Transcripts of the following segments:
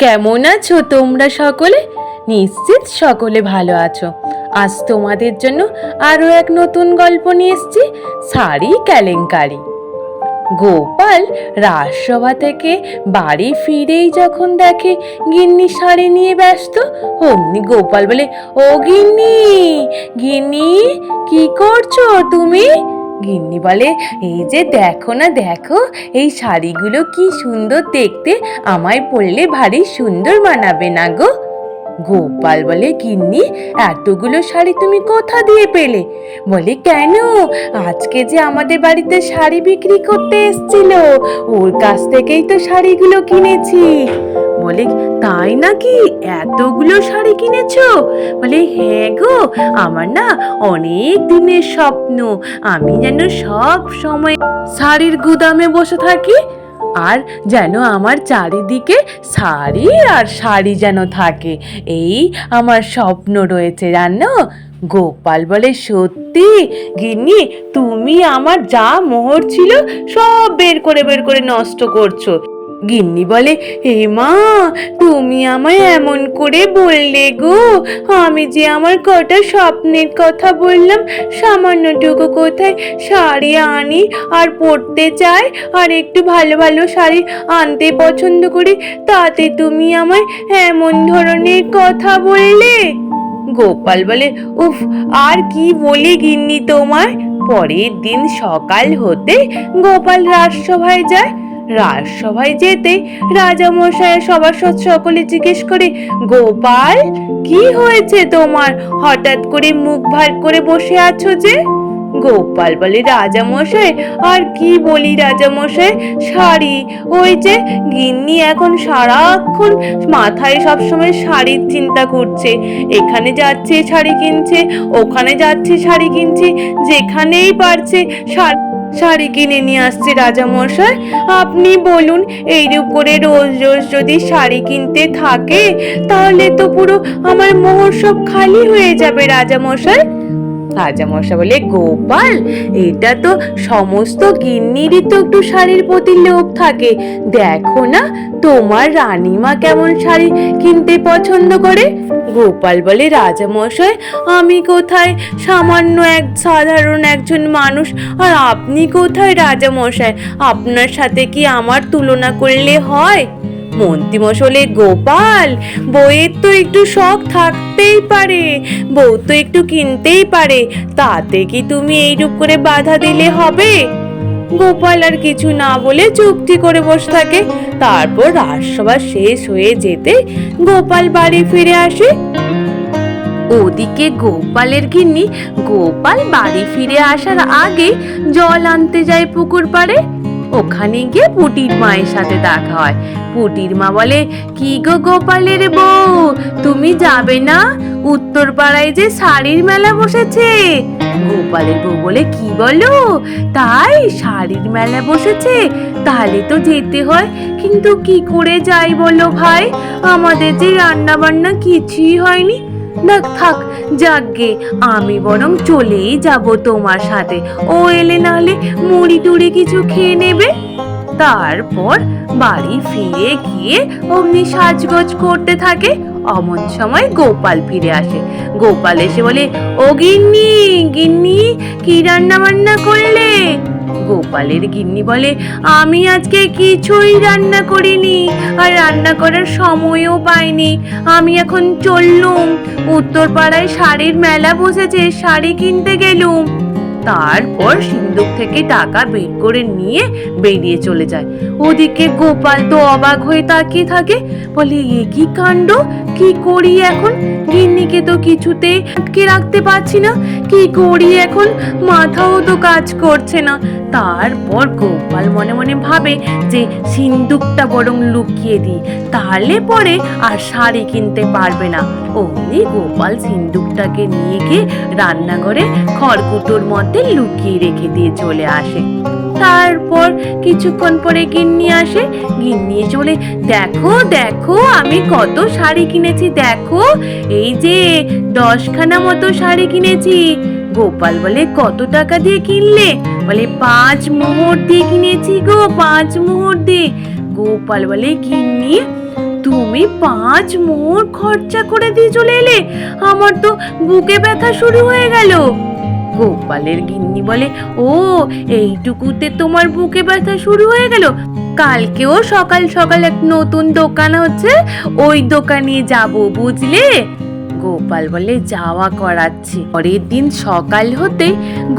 কেমন আছো তোমরা সকলে? নিশ্চিত সকলে ভালো আছো। আজ তোমাদের জন্য আরও এক নতুন গল্প নিয়ে এসেছি, শাড়ি কেলেঙ্কারি। গোপাল রাজসভা থেকে বাড়ি ফিরেই যখন দেখে গিন্নি শাড়ি নিয়ে ব্যস্ত, অমনি গোপাল বলে, ও গিন্নি, গিন্নি কি করছো তুমি? গিন্নি বলে, এই যে দেখো না, দেখো এই শাড়িগুলো কি সুন্দর দেখতে, আমায় পরলে ভারী সুন্দর মানাবে না গো। গোপাল বলে, গিন্নি এতগুলো শাড়ি তুমি কোথা দিয়ে পেলে? বলে, কেন, আজকে যে আমাদের বাড়িতে শাড়ি বিক্রি করতে এসেছিল, ওর কাছ থেকেই তো শাড়িগুলো কিনেছি। বলে, তাই নাকি, এতগুলো শাড়ি কিনেছো? বলে, হ্যাঁ গো, আমার না অনেক দিনের স্বপ্ন, আমি যেন সব সময় শাড়ির গুদামে বসে থাকি, আর যেন আমার চারিদিকে শাড়ি আর শাড়ি যেন থাকে, এই আমার স্বপ্ন রয়েছে জানো। গোপাল বলে, সত্যি গিন্নি, তুমি আমার যা মোহর ছিল সব বের করে নষ্ট করছো। গিন্নি বলে, হে মা, তুমি আমায় এমন করে বললে গো, আমি যে আমার কটা স্বপ্নের কথা বললাম, সামান্যটুকু কোথায় শাড়ি আনি আর পরতে চাই, আর একটু ভালো ভালো শাড়ি আনতে পছন্দ করি, তাতে তুমি আমায় এমন ধরনের কথা বললে। গোপাল বলে, উফ, আর কি বলি গিন্নি তোমায়। পরের দিন সকাল হতে গোপাল রাজসভায় যায়। রাজসভায় যেতে রাজামশাই সবার সকলে জিজ্ঞেস করে, গোপাল, কি হয়েছে তোমার, হঠাৎ করে মুখ ভার করে বসে আছো যে? গোপাল বলে, রাজামশাই আর কি বলি রাজামশাই, শাড়ি, ওই যে গিন্নি এখন সারাক্ষণ মাথায় সবসময় শাড়ির চিন্তা করছে, এখানে যাচ্ছে শাড়ি কিনছে, ওখানে যাচ্ছে শাড়ি কিনছে, যেখানেই পারছে শাড়ি কিনে নিয়ে আসছে। রাজামশাই, আপনি বলুন, এইরূপ করে রোজ রোজ যদি শাড়ি কিনতে থাকে, তাহলে তো পুরো আমার মোহর সব খালি হয়ে যাবে রাজামশাই। রাজামশাই বলে, গোপাল, এটা তো সমস্ত গিন্নিরই তো একটু শাড়ির প্রতি লোভ থাকে, দেখো না তোমার রানীমা কেমন শাড়ি কিনতে পছন্দ করে। গোপাল বলে, রাজামশাই, আমি কোথায় সামান্য এক সাধারণ একজন মানুষ, আর আপনি কোথায় রাজামশাই, আপনার সাথে কি আমার তুলনা করলে হয়? মন্ত্রীমশাই, গোপাল, বউয়ের তো একটু শখ থাকতেই পারে, বউ তো একটু কিনতেই পারে, তাতে কি তুমি এইরূপ করে বাধা দিলে হবে? গোপাল আর কিছু না বলে চুপটি করে বসে থাকে। তারপর রাজসভা শেষ হয়ে যেতে গোপাল বাড়ি ফিরে আসে। ওদিকে গোপালের গিন্নি গোপাল বাড়ি ফিরে আসার আগে জল আনতে যায় পুকুর পাড়ে। ওখানে গিয়ে পুটির মায়ের সাথে দেখা হয়। পুটির মা বলে, কি গো গোপালের বউ, তুমি যাবে না? উত্তর পাড়ায় যে শাড়ির মেলা বসেছে। গোপালের বউ বলে, কি বলো, তাই শাড়ির মেলা বসেছে, তাহলে তো যেতে হয়, কিন্তু কি করে যাই বলো ভাই, আমাদের যে রান্না বান্না কিছুই হয়নি। না থাক, যাকগে, আমি বরং চলেই যাব তোমার সাথে, ও এলে নাহলে মুড়ি টুড়ি কিছু খেয়ে নেবে। তারপর বাড়ি ফিরে গিয়ে অমনি সাজগোজ করতে থাকে। অমন সময় গোপাল ফিরে আসে। গোপাল এসে বলে, ও গিন্নি, গিন্নি, কি রান্না বান্না করলে? গোপালের গিন্নি বলে, আমি আজকে কিছুই রান্না করিনি, আর রান্না করার সময়ও পাইনি, আমি এখন চললুম, উত্তর পাড়ায় শাড়ির মেলা বসেছে, শাড়ি কিনতে গেলুম। তারপর সিন্দুক থেকে টাকা বের করে নিয়ে বেরিয়ে চলে যায়। ওদিকে গোপাল তো অবাক হয়ে তাকিয়ে থাকে, বলে, এ কি কাণ্ড, কি করি এখন, গিন্নিকে তো কিছুতেই আটকে রাখতে পারছি না, কি করি এখন, মাথাও তো কাজ করছে না। তারপর গোপাল মনে মনে ভাবে যে সিন্দুকটা বরং লুকিয়ে দিই, তাহলে পরে আর শাড়ি কিনতে পারবে না। অমনি গোপাল সিন্দুকটাকে নিয়ে গিয়ে রান্নাঘরে খড়কুটোর মধ্যে লুকিয়ে রেখে দিয়ে চলে আসে। তারপর কিছুক্ষণ পরে গিন্নি আসে। গিন্নি চলে, দেখো দেখো, আমি কত শাড়ি কিনেছি, দেখো, এই যে 10খানা মতো শাড়ি কিনেছি। গোপাল বলে, কত টাকা দিয়ে কিনলে? বলে, 5 মোহর দিয়ে কিনেছি গো, 5 মোহর দিয়ে। গোপাল বলে, গিন্নি, তুমি তুমি 5 মোহর খরচা করে দিয়ে চলে এলে, আমার তো বুকে ব্যথা শুরু হয়ে গেল। গোপালের গিন্নি বলে, ও এইটুকুতে তোমার বুকে ব্যথা শুরু হয়ে গেল? কালকেও সকাল সকাল এক নতুন দোকান হচ্ছে, ওই দোকানে যাব, বুঝলে? গোপাল বলে, যাওয়া করাচ্ছি। পরের দিন সকাল হতে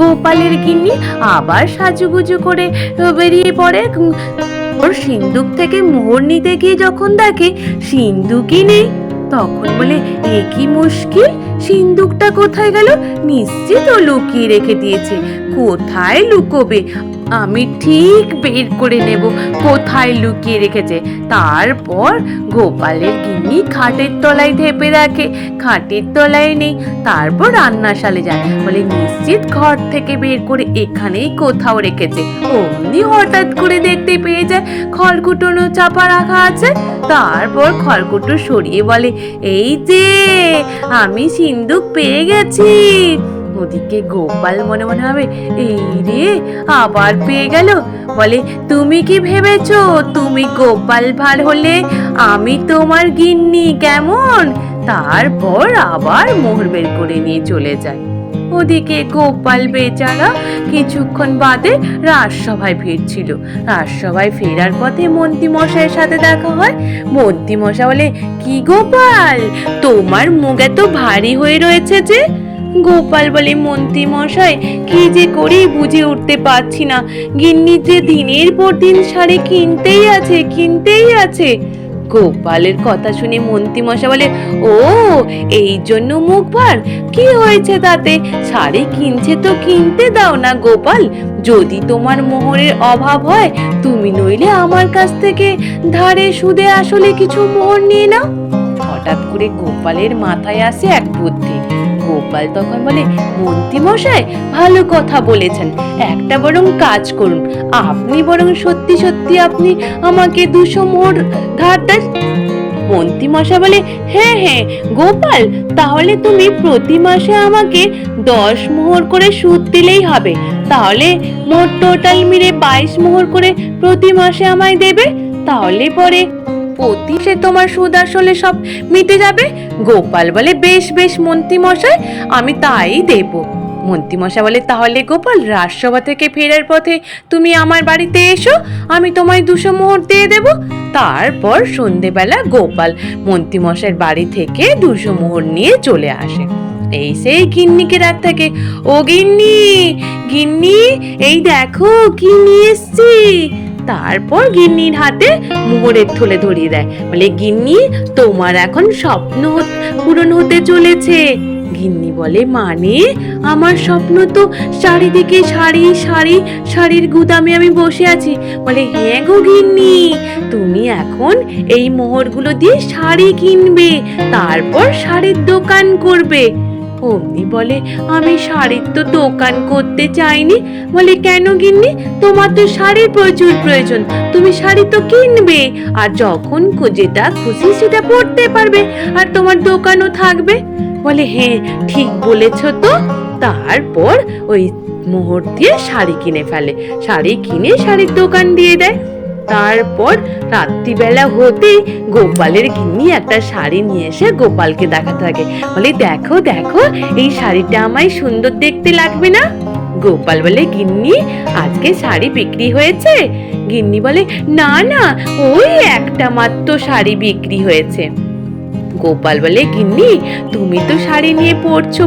গোপালের গিন্নি আবার সাজুগুজু করে বেরিয়ে পড়ে। ওর সিন্দুক থেকে মোহর নিতে গিয়ে যখন দেখে সিন্দুকই নেই, তখন বলে, এ কি মুশকিল, সিন্দুকটা কোথায় গেল? নিশ্চিত ও লুকিয়ে রেখে দিয়েছে। কোথায় লুকোবে? আমি ঠিক বের করে নেব কোথায় লুকিয়ে রেখেছে। তারপর গোপালের গিন্নি খাটের তলায় ঢেপে দেখে খাটের তলায় নেই। তারপর রান্নাশালে যায়, বলে নিশ্চিত ঘর থেকে বের করে এখানেই কোথাও রেখেছে। অমনি হঠাৎ করে দেখতে পেয়ে যায় খড়কুটোনো চাপা রাখা আছে। তারপর খড়কুটো সরিয়ে বলে, এই যে আমি সিন্দুক পেয়ে গেছি। ওদিকে গোপাল মনে মনে ভাবে, এই রে আবার পেয়ে গেল। বলে, তুমি কি ভেবেছো তুমি গোপাল ভাঁড় হলে আমি তোমার গিন্নি, কেমন? তারপর আবার মোহর বের করে নিয়ে চলে যায়। ওদিকে গোপাল বেচারা কিছুক্ষণ বাদে রাজসভায় ফিরছিল। রাজসভায় ফেরার পথে মন্ত্রী মশাইয়ের সাথে দেখা হয়। মন্ত্রী মশাই বলে, কি গোপাল, তোমার মুখ এত ভারী হয়ে রয়েছে যে? গোপাল বলে, মন্ত্রী মশাই কি যে করি বুঝে উঠতে পারছি না। গিন্নি যে দিনের পর দিন শাড়ি কিনতেই আছে। গোপালের কথা শুনে মন্ত্রী মশাই বলে, ও এই জন্য মুখ ভার? কি হয়েছে তাতে? শাড়ি কিনছে তো কিনতে দাও না গোপাল। যদি তোমার মোহরের অভাব হয়, তুমি নইলে আমার কাছ থেকে ধারে সুদে আসলে কিছু মোহর নিয়ে নাও। হঠাৎ করে গোপালের মাথায় আসে এক বুদ্ধি। গোপাল তখন বলে, মন্ত্রী মশাই ভালো কথা বলেছেন, একটা বরং কাজ করুন, আপনি বরং সত্যি সত্যি আপনি আমাকে 200 মোহর ধার দেন। মন্ত্রী মশাই বলে, হ্যাঁ গোপাল, তাহলে তুমি প্রতি মাসে আমাকে 10 মোহর করে সুদ দিলেই হবে। তাহলে মোট টোটাল মিলে 22 মোহর করে প্রতি মাসে আমায় দেবে। তাহলে পরে সে তোমার সুদ আসলে সব মিটে যাবে। গোপাল বলে, বেশ বেশ মন্ত্রী মশাই, আমি তাই দেব। মন্ত্রী মশাই বলে, তাহলে গোপাল রাজসভা থেকে ফেরার পথে তুমি আমার বাড়িতে এসো, আমি তোমায় 200 মোহর দিয়ে দেব। তারপর সন্ধেবেলা গোপাল মন্ত্রী মশাইয়ের বাড়ি থেকে 200 মোহর নিয়ে চলে আসে। এই সেই গিন্নিকে ডাক থাকে, ও গিন্নি এই দেখো কি নিয়ে এসছি। তারপর গিন্নির হাতে মোহরের থলে ধরিয়ে দেয়, বলে, গিন্নি তোমার এখন স্বপ্ন পূরণ হতে চলেছে। গিন্নি বলে, মানে? আমার স্বপ্ন তো চারিদিকে শাড়ির গুদামে আমি বসে আছি। বলে, হ্যাঁ গো গিন্নি, তুমি এখন এই মোহরগুলো দিয়ে শাড়ি কিনবে, তারপর শাড়ির দোকান করবে। অমনি বলে, আমি শাড়ির তো দোকান করতে চাইনি। বলে, কেন গিন্নি, তোমার তো শাড়ির প্রচুর প্রয়োজন, তুমি শাড়ি তো কিনবে, আর যখন যেটা খুশি সেটা পরতে পারবে, আর তোমার দোকানও থাকবে। বলে, হ্যাঁ ঠিক বলেছ তো। তারপর ওই মোহর দিয়ে শাড়ি কিনে ফেলে, শাড়ি কিনে শাড়ির দোকান দিয়ে দেয়। তারপর রাত্রিবেলা হতেই গোপালের গিন্নি একটা শাড়ি নিয়ে এসে গোপালকে দেখাতে থাকে, বলে, দেখো দেখো এই শাড়িটা আমায় সুন্দর দেখতে লাগবে না? গোপাল বলে, গিন্নি আজকে শাড়ি বিক্রি হয়েছে? গিন্নি বলে, না না, ওই একটা মাত্র শাড়ি বিক্রি হয়েছে। গোপাল বলে, গিন্নি তুমি তো শাড়ি নিয়ে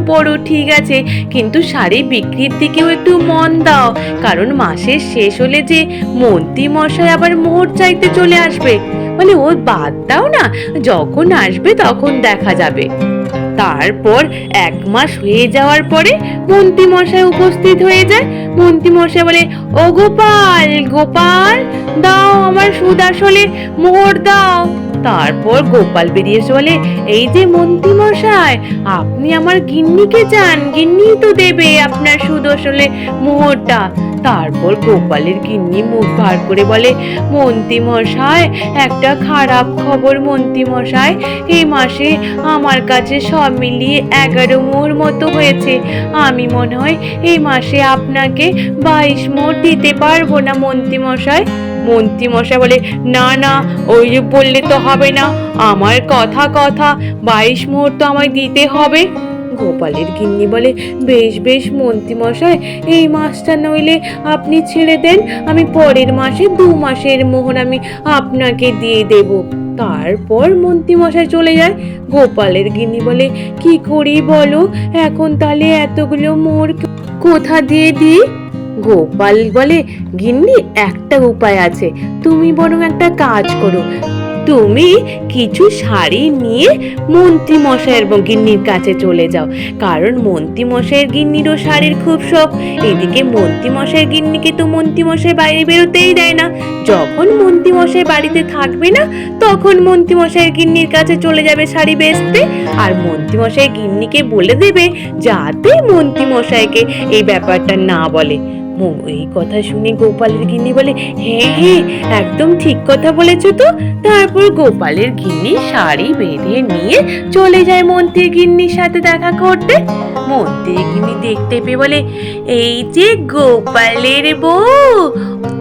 পড়ো ঠিক আছে, কিন্তু শাড়ি বিক্রির দিকেও একটু মন দাও, কারণ মাসের শেষ হলে যে মন্ত্রী মশাই আবার মোহর চাইতে চলে আসবে। মানে ও বাদ দাও না, যখন আসবে তখন দেখা যাবে। তারপর 1 মাস হয়ে যাওয়ার পরে মন্ত্রী মশাই উপস্থিত হয়ে যায়। মন্ত্রী মশাই বলে, ও গোপাল দাও আমার সুদ আসলে মোহর দাও। তারপর গোপাল বেরিয়ে এসে বলে, এই যে মন্ত্রী মশাই, আপনি আমার গিন্নিকে চান, গিন্নি তো দেবে আপনার সুদ আসলে মোহরটা। তারপর গোপালের গিন্নি মুখ ভার করে বলে, মন্ত্রী মশাই একটা খারাপ খবর মন্ত্রী মশাই, এই মাসে আমার কাছে সব মিলিয়ে 11 মোহর মতো হয়েছে। আমি মনে হয় এই মাসে আপনাকে 22 মোহর দিতে পারবো না মন্ত্রী মশাই। মন্ত্রী মশাই বলে, না না, ওই যে বললে তো হবে না, আমার কথা কথা 22 মোহর তো আমায় দিতে হবে। গোপালের গিন্নি বলে, বেশ বেশ মন্ত্রী মশাই, এই মাসটা নইলে আপনি ছেড়ে দেন, আমি পরের মাসে 2 মাসের মোহর আমি আপনাকে দিয়ে দেব। তারপর মন্ত্রী মশাই চলে যায়। গোপালের গিন্নি বলে, কি করি বলো, এখন তাহলে এতগুলো মোহর কোথা দিয়ে দিই? গোপাল বলে, গিন্নি একটা উপায় আছে, তুমি বরং একটা কাজ করো, তুমি কিছু শাড়ি নিয়ে মন্ত্রী মশাইয়ের গিন্নির কাছে চলে যাও, কারণ মন্ত্রী মশাইয়ের গিন্নিরও শাড়ির খুব শখ। এদিকে মন্ত্রী মশাইয়ের গিন্নিকে তো মন্ত্রী মশাই বাইরে বেরোতেই দেয় না, যখন মন্ত্রী মশাই বাড়িতে থাকবে না তখন মন্ত্রী মশাইয়ের গিন্নির কাছে চলে যাবে শাড়ি বেচতে, আর মন্ত্রী মশাই গিন্নিকে বলে দেবে যাতে মন্ত্রী মশাইকে এই ব্যাপারটা না বলে। এই কথা শুনে গোপালের গিন্নি বলে, হ্যাঁ হ্যাঁ, একদম ঠিক কথা বলেছো তো। তারপর গোপালের গিন্নি শাড়ি বেঁধে নিয়ে চলে যায় মন্ত্রীর গিন্নির সাথে দেখা করতে। মন্ত্রীর গিন্নি দেখতে পেয়ে বলে, এই যে গোপালের বউ,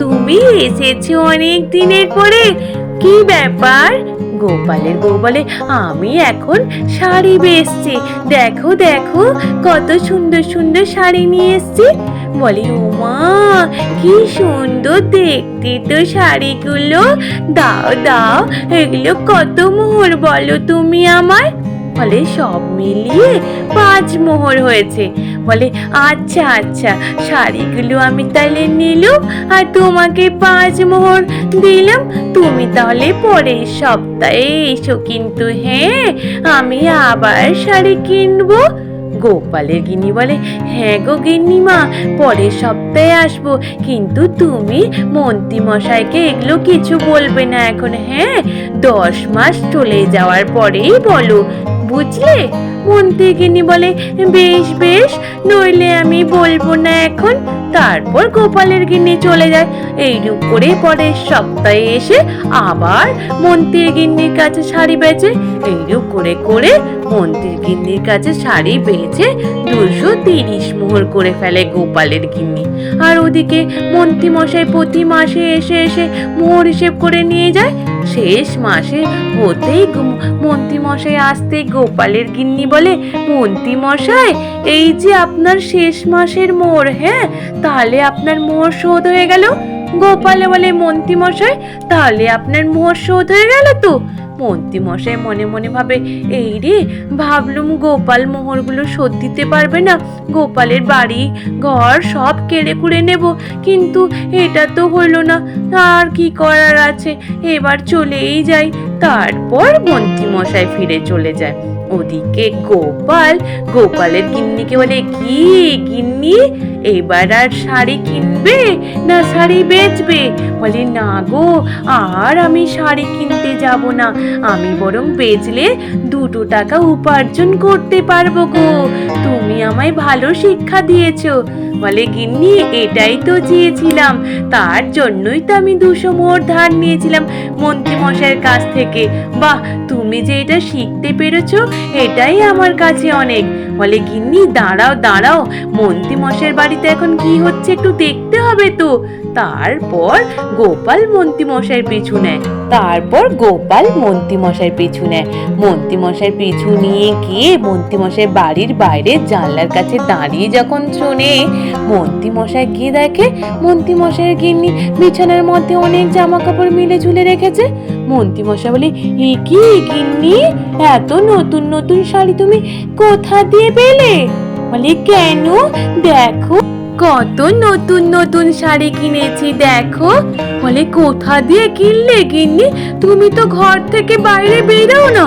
তুমি এসেছো অনেক দিনের পরে, কি ব্যাপার? গোপালের বউ বলে, আমি এখন শাড়ি বেচছি, দেখো দেখো কত সুন্দর সুন্দর শাড়ি নিয়ে এসছি। বলে, ওমা কি সুন্দর দেখতে তো শাড়িগুলো, দাও দাও, এগুলো কত মোহর বলো তুমি আমায়? বলে, সব মিলিয়ে 5 মোহর হয়েছে। বলে, আচ্ছা আচ্ছা, শাড়িগুলো আমি তাহলে নিলাম আর তোমাকে 5 মোহর দিলাম, তুমি তাহলে পরের সপ্তাহে এসো কিন্তু, হ্যাঁ আমি আবার শাড়ি কিনবো। গোপালের গিন্নি বলে, হ্যাঁ গো গিন্নিমা, পরের সপ্তাহে আসবো, কিন্তু তুমি মন্ত্রী মশাইকে এগুলো কিছু বলবে না এখন, হ্যাঁ 10 মাস চলে যাওয়ার পরেই বলো, বুঝলে? মন্ত্রী গিন্নি বলে, বেশ বেশ, নইলে আমি বলবো না এখন। তারপর গোপালের গিন্নি চলে যায়। এইরূপ করে পরের সপ্তাহে এসে আবার মন্ত্রীর গিন্নির কাছে শাড়ি বেচে। এইরূপ করে করে মন্ত্রীর গিন্নির কাছে শাড়ি বেচে 230 মোহর করে ফেলে গোপালের গিন্নি। আর ওদিকে মন্ত্রী মশাই প্রতি মাসে এসে এসে মোহর হিসেব করে নিয়ে যায়। শেষ মাসে হতেই মন্ত্রী মশাই আসতে গোপালের গিন্নি বলে, মন্ত্রী মশাই, এই যে আপনার শেষ মাসের মোহর, হ্যাঁ তাহলে আপনার মোহর শোধ হয়ে গেল। গোপালে বলে, মন্ত্রী মশাই, তাহলে আপনার মোহর শোধ হয়ে গেল তো? মন্ত্রী মশাই মনে মনে ভাবে, এই রে, ভাবলুম গোপাল মোহরগুলো শোধ দিতে পারবে না, গোপালের বাড়ি ঘর সব কেড়ে কুড়ে নেব, কিন্তু এটা তো হলো না, আর কি করার আছে, এবার চলেই যাই। তারপর মন্ত্রী মশাই ফিরে চলে যায়। ওদিকে গোপালের গিন্নিকে বলে, কি গিন্নি, এবার আর শাড়ি কিনবে না শাড়ি বেচবে? বলে, না গো, আর আমি শাড়ি কিনতে যাব না, আমি বরং বেচলে 2 টাকা উপার্জন করতে পারবো গো, তুমি আমায় ভালো শিক্ষা দিয়েছো। বলে, গিন্নি, এটাই তো চেয়েছিলাম, তার জন্যই তো আমি 200 মোহর ধার নিয়েছিলাম মন্ত্রী মশাইয়ের কাছ থেকে। বাহ, তুমি যে এটা শিখতে পেরেছো, এটাই আমার কাছে অনেক। বলে, গিন্নি, দাঁড়াও দাঁড়াও, মন্ত্রী মশাইয়ের বাড়িতে এখন কি হচ্ছে একটু দেখতে হবে তো। তারপর গোপাল মন্ত্রী মশাইয়ের পিছু নেয়। মন্ত্রী মশাইয়ের পিছু নিয়ে গিয়ে মন্ত্রী মশাই বাড়ির বাইরে জানলার কাছে দাঁড়িয়ে যখন শোনে, মন্ত্রী মশাই গিয়ে দেখে মন্ত্রী মশাইয়ের গিন্নি বিছানার মধ্যে অনেক জামা কাপড় মিলে ঝুলে রেখেছে। মন্ত্রী মশাই বলে, এ কি গিন্নি, এত নতুন নতুন শাড়ি তুমি কোথা দিয়ে পেলে? বলে, কেন, দেখো কত নতুন নতুন শাড়ি কিনেছি, দেখো। বলে, কোথা দিয়ে কিনলে গিন্নি, তুমি তো ঘর থেকে বাইরে বেরো না?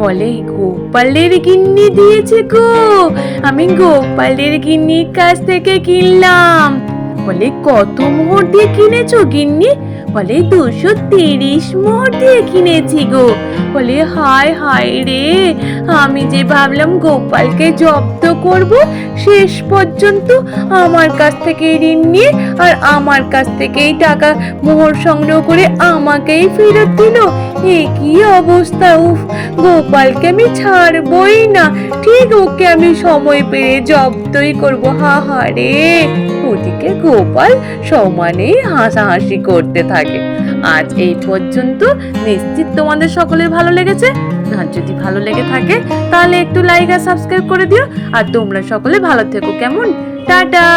বলে, গোপালের গিন্নি দিয়েছে গো, আমি গোপালের গিন্নির কাছ থেকে কিনলাম। বলে, কত মোহর দিয়ে কিনেছো গিন্নি? বলে, 230 মোহর দিয়ে কিনেছি গো। বলে, হায় হায় রে, আমি যে ভাবলাম গোপালকে জব্দ করব, শেষ পর্যন্ত আমার কাছ থেকে ঋণ নিয়ে আর আমার কাছ থেকেই টাকা মোহর সংগ্রহ করে আমাকেই ফেরত দিল। এ কি অবস্থা! উফ, গোপালকে আমি ছাড়বই না, ঠিক ওকে আমি সময় পেয়ে জব্দই করবো। হা হা রে। ওদিকে গোপাল সমানেই হাসাহাসি করতে থাকে। আজ এই পর্যন্ত, নিশ্চিত তোমাদের সকলের ভালো লেগেছে। আর যদি ভালো লেগে থাকে তাহলে একটু লাইক আর সাবস্ক্রাইব করে দিও। আর তোমরা সকলে ভালো থেকো, কেমন? টাটা।